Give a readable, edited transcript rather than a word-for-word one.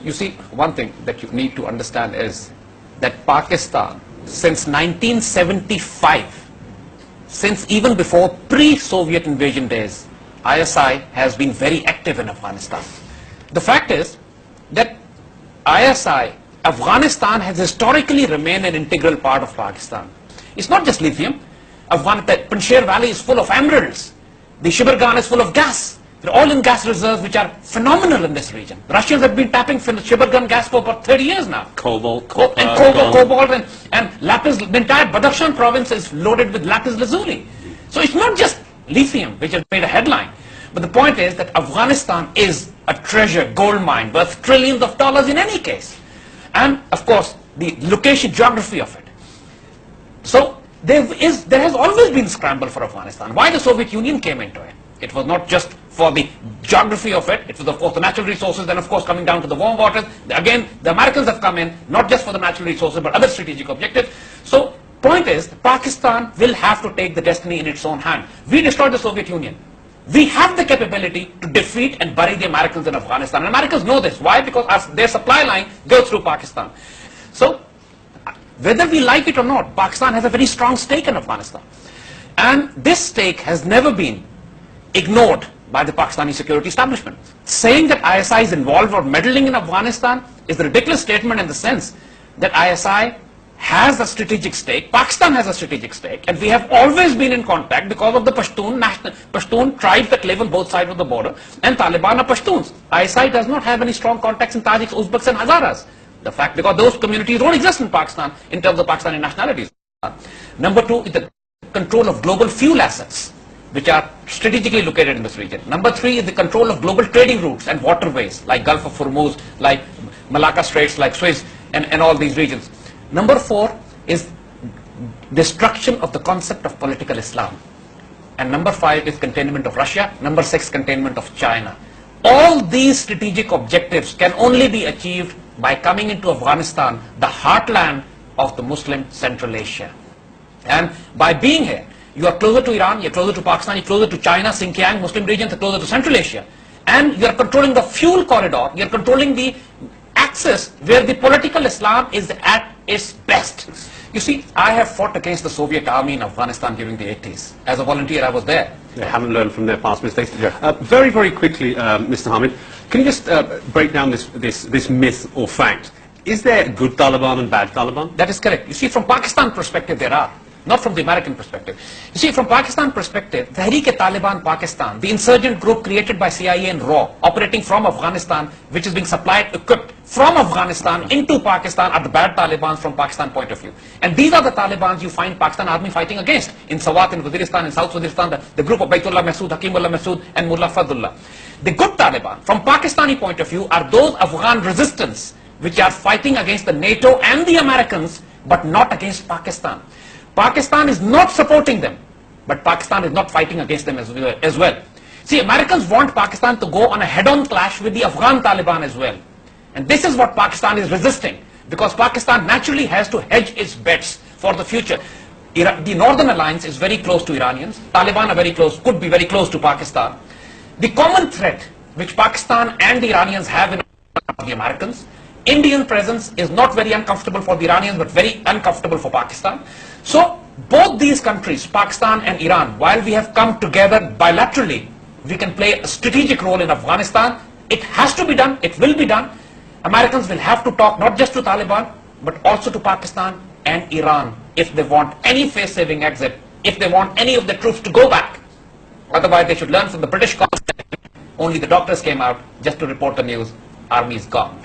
You see, one thing that you need to understand is that Pakistan, since 1975, since even before pre-Soviet invasion days, ISI has been very active in Afghanistan. The fact is that ISI, Afghanistan has historically remained an integral part of Pakistan. It's not just lithium. The Panjshir Valley is full of emeralds. The Shibargan is full of gas. There are oil and gas reserves which are phenomenal in this region. The Russians have been tapping Shibargan gas for about 30 years now. Cobalt. Cobalt and lapis. The entire Badakhshan province is loaded with lapis lazuli. So it's not just lithium which has made a headline. But the point is that Afghanistan is a treasure gold mine worth trillions of dollars in any case. And of course, the location, geography of it. So there has always been scramble for Afghanistan. Why the Soviet Union came into it? It was not just for the geography of it. It was, of course, the natural resources. Then, of course, coming down to the warm waters. Again, the Americans have come in, not just for the natural resources, but other strategic objectives. So, point is, Pakistan will have to take the destiny in its own hand. We destroyed the Soviet Union. We have the capability to defeat and bury the Americans in Afghanistan. And Americans know this. Why? Because their supply line goes through Pakistan. So, whether we like it or not, Pakistan has a very strong stake in Afghanistan. And this stake has never been ignored by the Pakistani security establishment. Saying that ISI is involved or meddling in Afghanistan is a ridiculous statement in the sense that ISI has a strategic stake, Pakistan has a strategic stake, and we have always been in contact because of the Pashtun tribes that live on both sides of the border, and Taliban are Pashtuns. ISI does not have any strong contacts in Tajiks, Uzbeks and Hazaras. The fact, because those communities don't exist in Pakistan in terms of Pakistani nationalities. Number two is the control of global fuel assets, which are strategically located in this region. Number three is the control of global trading routes and waterways, like Gulf of Hormuz, like Malacca Straits, like Suez, and all these regions. Number four is destruction of the concept of political Islam. And number five is containment of Russia. Number six, containment of China. All these strategic objectives can only be achieved by coming into Afghanistan, the heartland of the Muslim Central Asia. And by being here, you are closer to Iran, you're closer to Pakistan, you're closer to China, Xinjiang, Muslim regions, you're closer to Central Asia. And you're controlling the fuel corridor, you're controlling the axis where the political Islam is at its best. You see, I have fought against the Soviet army in Afghanistan during the 80s. As a volunteer, I was there. They haven't learned from their past mistakes. Very, very quickly, Mr. Hamid, can you just break down this myth or fact? Is there good Taliban and bad Taliban? That is correct. You see, from Pakistan perspective, there are. Not from the American perspective. You see, from Pakistan perspective, Tehreek-e-Taliban Pakistan, the insurgent group created by CIA and RAW, operating from Afghanistan, which is being supplied, equipped from Afghanistan into Pakistan, are the bad Taliban from Pakistan point of view. And these are the Talibans you find Pakistan army fighting against. In Sawat, in Waziristan, in South Waziristan, the group of Baitullah Masood, Hakimullah Masood, and Mullah Fadullah. The good Taliban, from Pakistani point of view, are those Afghan resistance, which are fighting against the NATO and the Americans, but not against Pakistan. Pakistan is not supporting them, but Pakistan is not fighting against them as well. See, Americans want Pakistan to go on a head-on clash with the Afghan Taliban as well. And this is what Pakistan is resisting, because Pakistan naturally has to hedge its bets for the future. The Northern Alliance is very close to Iranians. Taliban are very close, could be very close to Pakistan. The common threat which Pakistan and the Iranians have in the Americans, Indian presence is not very uncomfortable for the Iranians, but very uncomfortable for Pakistan. So both these countries, Pakistan and Iran, while we have come together bilaterally, we can play a strategic role in Afghanistan. It has to be done. It will be done. Americans will have to talk not just to Taliban, but also to Pakistan and Iran if they want any face-saving exit, if they want any of the troops to go back. Otherwise, they should learn from the British concept. Only the doctors came out just to report the news. Army is gone.